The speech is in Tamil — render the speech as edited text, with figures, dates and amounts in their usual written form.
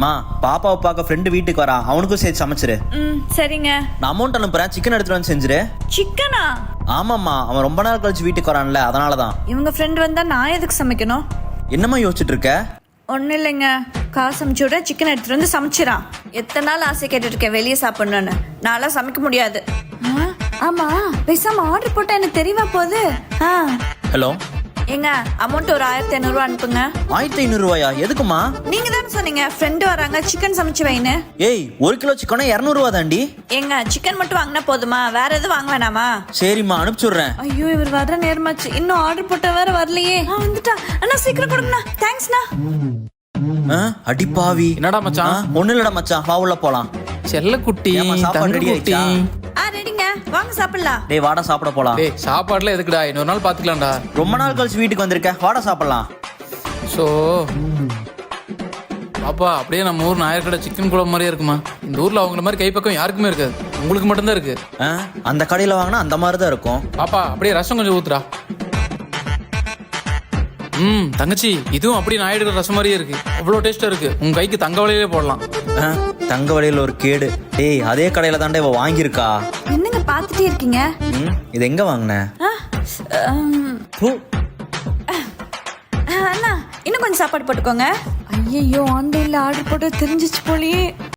மா பாப்பாவை பார்க்க ஃப்ரெண்டு வீட்டுக்கு வரா, அவனுக்கும் சேர்த்து சமைச்சிரு. சரிங்க. நான் அமௌண்ட் அனுப்புறேன், சிக்கன் எடுத்துட்டு வந்து செஞ்சிரு. சிக்கனா? ஆமாம்மா, அவன் ரொம்ப நாள் கழிச்சு வீட்டுக்கு வரான்ல, அதனாலதான். இவங்க ஃப்ரெண்ட் வந்தா நான் எதுக்கு சமைக்கணும்? என்னம்மா யோசிச்சுட்டு இருக்க? ஒன்றும் இல்லைங்க, காசு அமுச்சு விட சிக்கன் எடுத்துட்டு வந்து சமைச்சிடான். எத்தனை நாள் ஆசை கேட்டுட்டு இருக்கேன் வெளியே சாப்பிடணும்னு. நான்லாம் சமைக்க முடியாது. ஆமா, பேசாம ஆர்டர் போட்டா எனக்கு தெரியவா போகுது. ஹலோ ஏங்க, அமௌண்ட் ஒரு 1500 அனுப்புங்க. 1500 ரூபாயா? எதுக்குமா? நீங்க தானே சொன்னீங்க ஃப்ரெண்டு வராங்க சிக்கன் சமைச்சு வைன்னு. ஏய், 1 கிலோ சிக்கனா 200 ரூபா தாண்டி. ஏங்க, சிக்கன் மட்டும் வாங்கினா போதுமா? வேற எதுவும் வாங்க வேணாமா? சரிம்மா, அனுப்பிச்சுடுறேன். ஐயோ, இவர் வர நேரமாச்சு, இன்னும் ஆர்டர் போட்ட வேற வரலையே. வந்துட்டா. அண்ணா சீக்கிரம் கொடுங்கண்ணா. தேங்க்ஸ்ண்ணா. அடி பாவி. என்னடா மச்சான்? ஒண்ணு இல்லடா மச்சான், வா உள்ள போலாம். செல்ல குட்டி, சாப்பாடு ரெடி ஆயிடுச்சா? ரெடிங்க, வாங்க சாப்பிடலாம். டேய் வாடா சாப்பிட போலாம். டேய் சாப்பாடுல எதுக்குடா, இன்னொரு நாள் பாத்துக்கலாம்டா. ரொம்ப நாள் கழிச்சு வீட்டுக்கு வந்திருக்க, வாடா சாப்பிடலாம். சோ பாப்பா, அப்படியே நம்ம ஊர் நாயர்கடை சிக்கன் குழம்பு மாதிரியே இருக்குமா? இந்த ஊர்ல அவங்கள மாதிரி கைப்பக்கம் யாருக்குமே இருக்காது, உங்களுக்கு மட்டும்தான் இருக்கு. அந்த கடையில வாங்கினா அந்த மாதிரி தான் இருக்கும். பாப்பா, அப்படியே ரசம் கொஞ்சம் ஊத்துறா. தங்கச்சி, இதுவும் அப்படியே நாயுடு ரசம் மாதிரியே இருக்கு, அவ்வளோ டேஸ்டா இருக்கு. உங்க கைக்கு தங்க வலையிலே போடலாம். தங்க வலையில ஒரு கேடு. டேய், அதே கடையில தாண்டா இவ வாங்கியிருக்கா. என்னங்க பாத்துட்டே இருக்கீங்க? இது எங்க வாங்கின? அண்ணா, இன்னும் கொஞ்சம் சாப்பாடு போட்டுக்கோங்க. ஐயோ, ஆன்லைன்ல ஆர்டர் போட்டு தெரிஞ்சிச்சு போலயே.